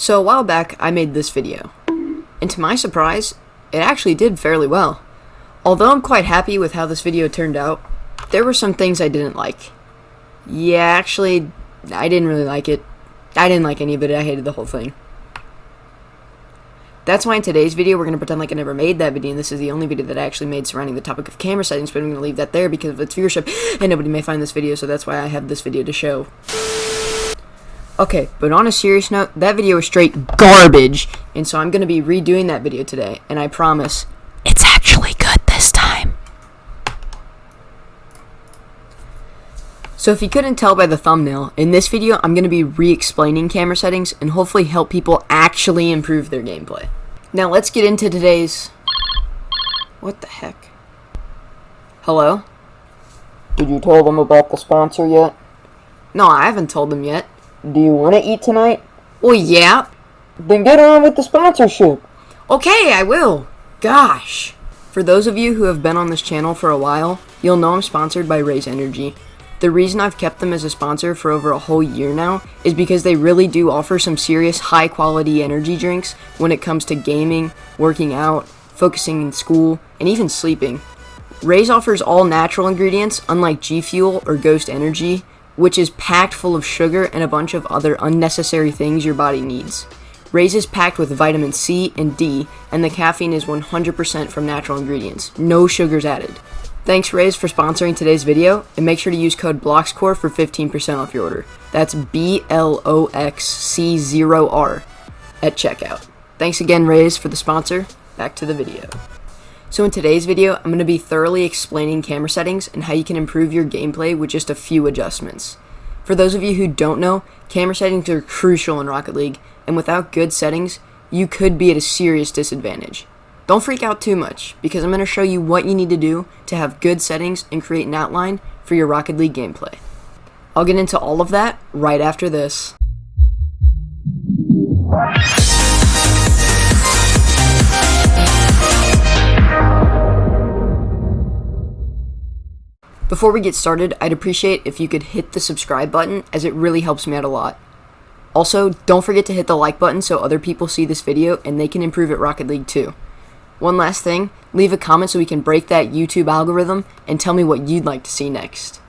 So a while back, I made this video, and to my surprise, it actually did fairly well. Although I'm quite happy with how this video turned out, there were some things I didn't like. Yeah, actually, I didn't really like it. I didn't like any of it, I hated the whole thing. That's why in today's video, we're going to pretend like I never made that video, and this is the only video that I actually made surrounding the topic of camera settings, but I'm going to leave that there because of its viewership, and nobody may find this video, so that's why I have this video to show. Okay, but on a serious note, that video was straight garbage, and so I'm going to be redoing that video today, and I promise, it's actually good this time. So if you couldn't tell by the thumbnail, in this video, I'm going to be re-explaining camera settings, and hopefully help people actually improve their gameplay. Now let's get into today's... What the heck? Hello? Did you tell them about the sponsor yet? No, I haven't told them yet. Do you want to eat tonight? Well, yeah. Then get on with the sponsorship. Okay, I will. Gosh. For those of you who have been on this channel for a while, you'll know I'm sponsored by Raise Energy. The reason I've kept them as a sponsor for over a whole year now is because they really do offer some serious high-quality energy drinks when it comes to gaming, working out, focusing in school, and even sleeping. Raise offers all natural ingredients, unlike G Fuel or Ghost Energy, which is packed full of sugar and a bunch of other unnecessary things your body needs. Raise is packed with vitamin C and D, and the caffeine is 100% from natural ingredients. No sugars added. Thanks Raise for sponsoring today's video, and make sure to use code BLOXX for 15% off your order. That's BLOXC0R at checkout. Thanks again Raise for the sponsor. Back to the video. So in today's video, I'm going to be thoroughly explaining camera settings and how you can improve your gameplay with just a few adjustments. For those of you who don't know, camera settings are crucial in Rocket League, and without good settings, you could be at a serious disadvantage. Don't freak out too much, because I'm going to show you what you need to do to have good settings and create an outline for your Rocket League gameplay. I'll get into all of that right after this. Before we get started, I'd appreciate if you could hit the subscribe button, as it really helps me out a lot. Also, don't forget to hit the like button so other people see this video and they can improve at Rocket League too. One last thing, leave a comment so we can break that YouTube algorithm and tell me what you'd like to see next.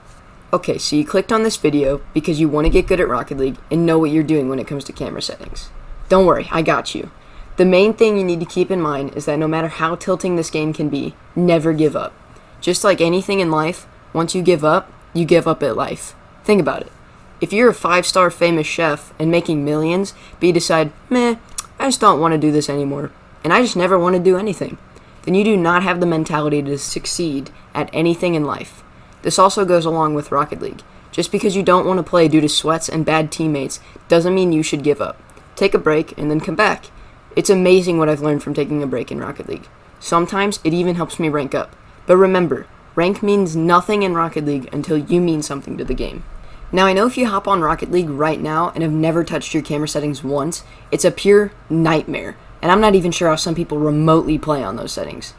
Okay, so you clicked on this video because you want to get good at Rocket League and know what you're doing when it comes to camera settings. Don't worry, I got you. The main thing you need to keep in mind is that no matter how tilting this game can be, never give up. Just like anything in life, once you give up at life. Think about it. If you're a 5-star famous chef and making millions, but you decide, meh, I just don't want to do this anymore, and I just never want to do anything, then you do not have the mentality to succeed at anything in life. This also goes along with Rocket League. Just because you don't want to play due to sweats and bad teammates doesn't mean you should give up. Take a break and then come back. It's amazing what I've learned from taking a break in Rocket League. Sometimes it even helps me rank up. But remember, rank means nothing in Rocket League until you mean something to the game. Now I know if you hop on Rocket League right now and have never touched your camera settings once, it's a pure nightmare, and I'm not even sure how some people remotely play on those settings.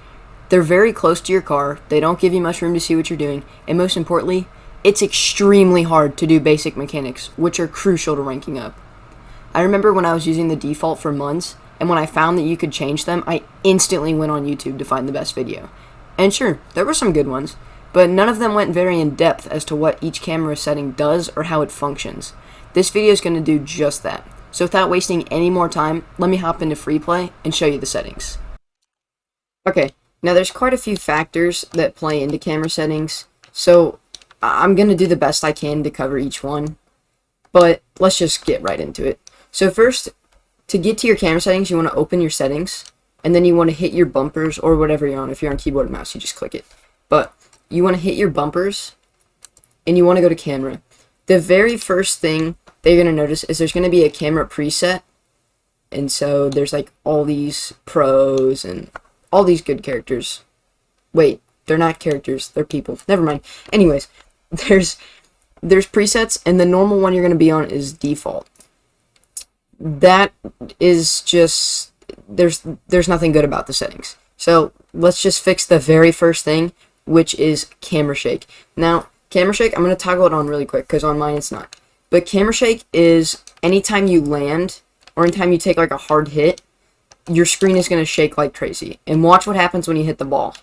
They're very close to your car, they don't give you much room to see what you're doing, and most importantly, it's extremely hard to do basic mechanics, which are crucial to ranking up. I remember when I was using the default for months, and when I found that you could change them, I instantly went on YouTube to find the best video. And sure, there were some good ones, but none of them went very in depth as to what each camera setting does or how it functions. This video is going to do just that. So without wasting any more time, let me hop into free play and show you the settings. Okay, now there's quite a few factors that play into camera settings, so I'm going to do the best I can to cover each one, but let's just get right into it. So first, to get to your camera settings, you want to open your settings, and then you want to hit your bumpers or whatever you're on. If you're on keyboard and mouse, you just click it. But you want to hit your bumpers, and you want to go to camera. The very first thing that you're going to notice is there's going to be a camera preset. And so there's like all these pros and all these good characters. Wait, they're not characters, they're people. Never mind. Anyways, there's presets, and the normal one you're going to be on is default. That is just... There's nothing good about the settings. So let's just fix the very first thing, which is camera shake. Now, camera shake, I'm going to toggle it on really quick because on mine it's not. But camera shake is anytime you land, or anytime you take like a hard hit, your screen is going to shake like crazy. And watch what happens when you hit the ball.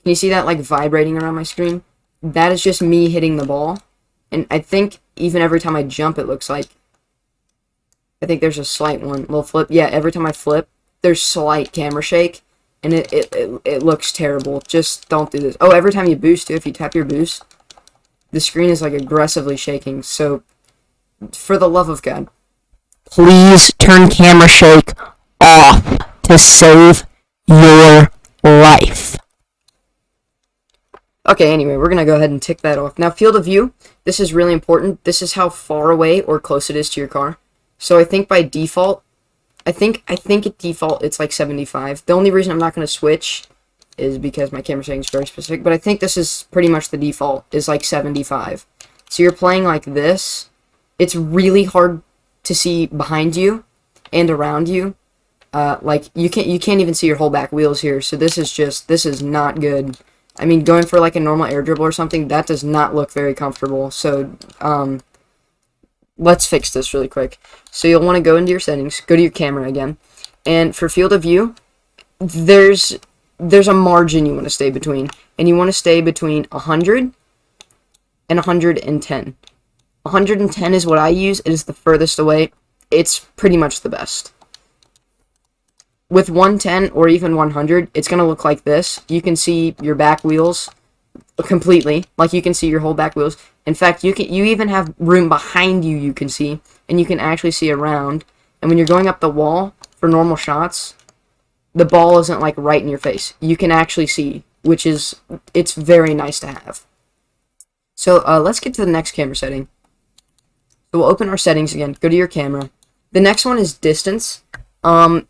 Can you see that like vibrating around my screen? That is just me hitting the ball. And I think even every time I jump, it looks like, I think there's a slight little flip. Yeah, every time I flip, there's slight camera shake. And it looks terrible. Just don't do this. Oh, every time you boost too, if you tap your boost, the screen is like aggressively shaking. So, for the love of God, please turn camera shake off to save your life. Okay, anyway, we're going to go ahead and tick that off. Now, field of view, this is really important. This is how far away or close it is to your car. So I think by default, I think at default it's like 75. The only reason I'm not going to switch is because my camera setting is very specific, but I think this is pretty much the default, is like 75. So you're playing like this. It's really hard to see behind you and around you. Like you can't even see your whole back wheels here. So this is not good. I mean, going for like a normal air dribble or something, that does not look very comfortable. So let's fix this really quick. So you'll want to go into your settings, go to your camera again, and for field of view, there's a margin you want to stay between, and you want to stay between 100 and 110. 110 is what I use. It is the furthest away. It's pretty much the best. With 110 or even 100, it's going to look like this. You can see your back wheels completely. Like, you can see your whole back wheels. In fact, you even have room behind you can see, and you can actually see around. And when you're going up the wall for normal shots, the ball isn't, like, right in your face. You can actually see, which is, it's very nice to have. So, let's get to the next camera setting. So, we'll open our settings again. Go to your camera. The next one is distance.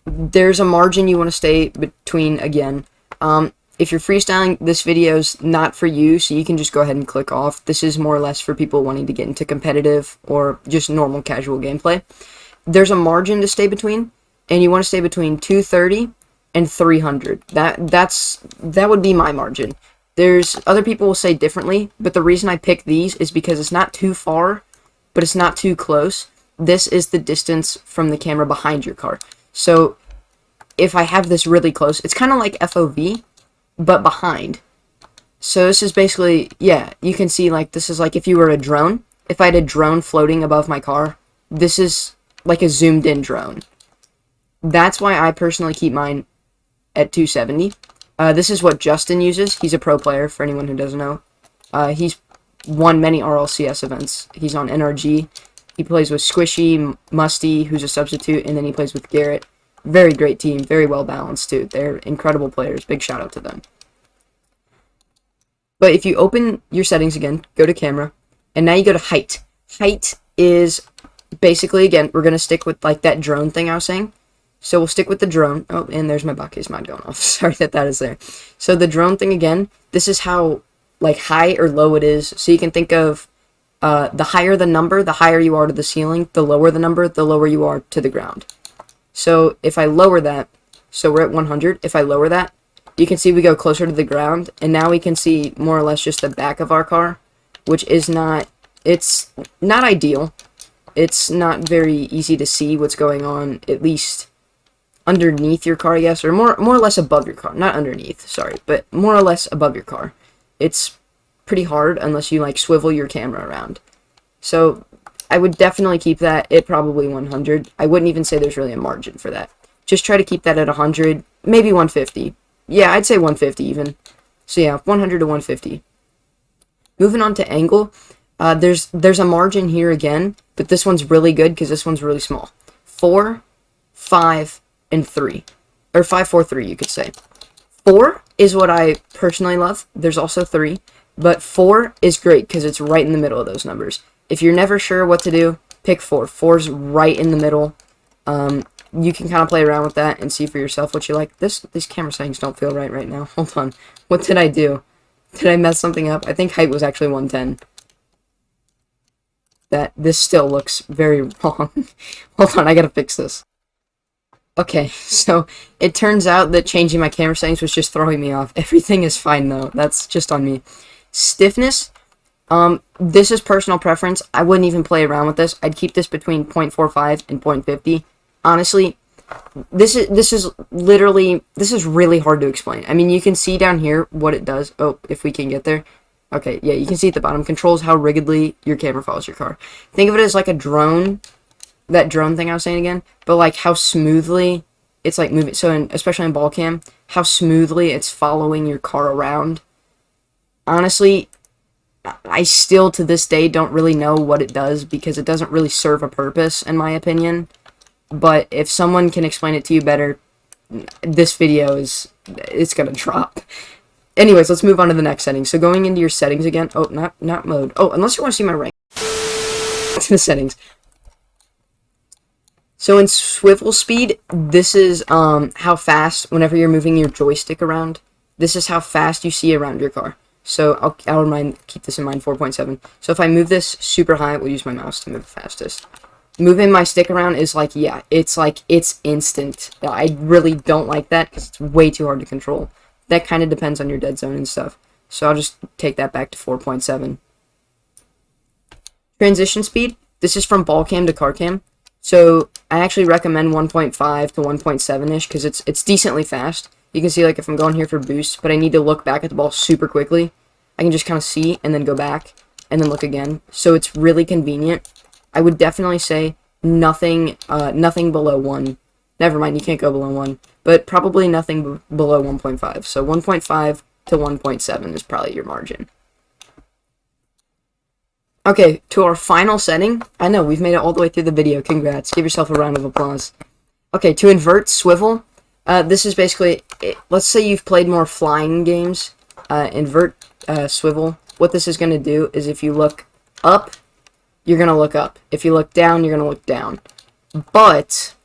There's a margin you want to stay between again. If you're freestyling, this video's not for you, so you can just go ahead and click off. This is more or less for people wanting to get into competitive or just normal casual gameplay. There's a margin to stay between, and you want to stay between 230 and 300. That would be my margin. There's other people will say differently, but the reason I pick these is because it's not too far, but it's not too close. This is the distance from the camera behind your car. So if I have this really close, it's kind of like FOV, but behind. So this is basically, yeah, you can see, like, this is like if you were a drone. If I had a drone floating above my car, this is like a zoomed in drone. That's why I personally keep mine at 270. This is what Justin uses. He's a pro player, for anyone who doesn't know. He's won many RLCS events. He's on NRG. He plays with Squishy, Musty, who's a substitute, and then he plays with Garrett. Very great team, very well balanced too. They're incredible players. Big shout out to them. But if you open your settings again, go to camera, and now you go to height. Height is basically, again, we're going to stick with like that drone thing I was saying. So we'll stick with the drone. Oh, and there's my bucket mod going off. Sorry that is there. So the drone thing again, this is how like high or low it is. So you can think of the higher the number, the higher you are to the ceiling. The lower the number, the lower you are to the ground. So if I lower that, so we're at 100. If I lower that, you can see we go closer to the ground. And now we can see more or less just the back of our car, which is not, it's not ideal. It's not very easy to see what's going on, at least underneath your car, I guess, or more or less above your car. Not underneath, sorry, but more or less above your car. It's pretty hard unless you like swivel your camera around. So I would definitely keep that at probably 100. I wouldn't even say there's really a margin for that. Just try to keep that at 100, maybe 150. Yeah, I'd say 150 even. So yeah, 100 to 150. Moving on to angle, there's a margin here again, but this one's really good because this one's really small. 4, 5, and 3. Or 5, 4, 3, you could say. 4 is what I personally love. There's also 3. But 4 is great because it's right in the middle of those numbers. If you're never sure what to do, pick 4. 4's right in the middle. You can kind of play around with that and see for yourself what you like. These camera settings don't feel right now. Hold on. What did I do? Did I mess something up? I think height was actually 110. This still looks very wrong. Hold on, I gotta fix this. Okay, so it turns out that changing my camera settings was just throwing me off. Everything is fine though. That's just on me. Stiffness. This is personal preference. I wouldn't even play around with this. I'd keep this between 0.45 and 0.50. Honestly, this is really hard to explain. I mean, you can see down here what it does. Oh, if we can get there. Okay, yeah, you can see at the bottom. Controls how rigidly your camera follows your car. Think of it as like a drone. That drone thing I was saying again. But like how smoothly it's like moving. So especially in ball cam, how smoothly it's following your car around. Honestly, I still to this day don't really know what it does because it doesn't really serve a purpose in my opinion. But if someone can explain it to you better, this video it's gonna drop. Anyways, let's move on to the next setting. So going into your settings again. Oh, not mode. Oh, unless you want to see my rank. To the settings. So in swivel speed, this is how fast, whenever you're moving your joystick around, this is how fast you see around your car. So I'll keep this in mind, 4.7. So if I move this super high, we'll use my mouse to move the fastest. Moving my stick around is like, yeah, it's instant. I really don't like that because it's way too hard to control. That kind of depends on your dead zone and stuff. So I'll just take that back to 4.7. Transition speed, this is from ball cam to car cam. So I actually recommend 1.5 to 1.7-ish because it's decently fast. You can see like if I'm going here for boost, but I need to look back at the ball super quickly, I can just kind of see and then go back and then look again. So it's really convenient. I would definitely say nothing below 1. Never mind, you can't go below 1. But probably nothing below 1.5. So 1.5 to 1.7 is probably your margin. Okay, to our final setting. I know, we've made it all the way through the video. Congrats. Give yourself a round of applause. Okay, to invert swivel. This is basically, let's say you've played more flying games. Invert swivel. What this is going to do is if you look up, you're going to look up. If you look down, you're going to look down. But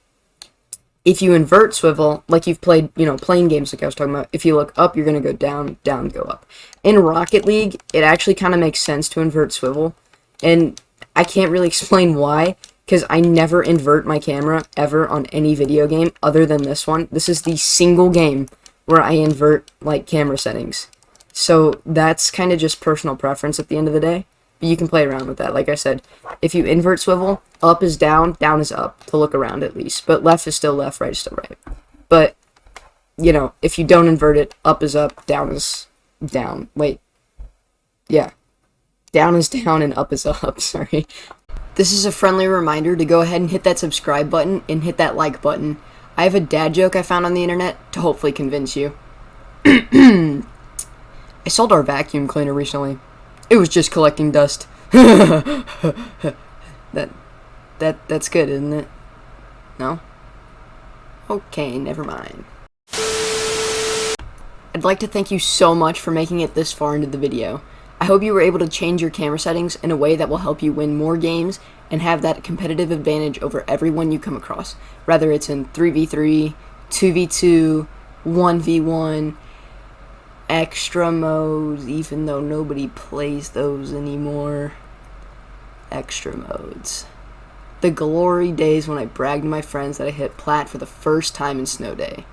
if you invert swivel, like you've played, plane games like I was talking about, if you look up, you're going to go down, down, go up. In Rocket League, it actually kind of makes sense to invert swivel. And I can't really explain why, because I never invert my camera ever on any video game other than this one. This is the single game where I invert, like, camera settings. So that's kind of just personal preference at the end of the day. But you can play around with that. Like I said, if you invert swivel, up is down is up, to look around at least. But left is still left, right is still right. But, if you don't invert it, up is up, down is down. Wait. Yeah. Down is down and up is up, sorry. This is a friendly reminder to go ahead and hit that subscribe button and hit that like button. I have a dad joke I found on the internet to hopefully convince you. I sold our vacuum cleaner recently. It was just collecting dust. That's good, isn't it? No? Okay, never mind. I'd like to thank you so much for making it this far into the video. I hope you were able to change your camera settings in a way that will help you win more games and have that competitive advantage over everyone you come across, whether it's in 3v3, 2v2, 1v1, extra modes, even though nobody plays those anymore. Extra modes. The glory days when I bragged to my friends that I hit plat for the first time in snow day.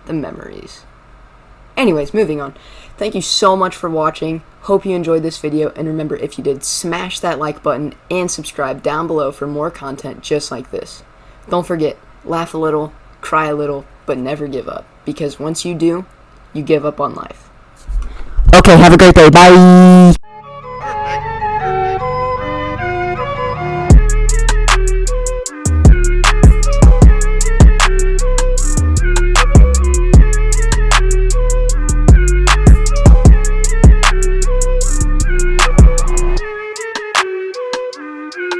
The memories. Anyways, moving on. Thank you so much for watching. Hope you enjoyed this video, and remember, if you did, smash that like button and subscribe down below for more content just like this. Don't forget, laugh a little, cry a little, but never give up, because once you do, you give up on life. Okay, have a great day. Bye.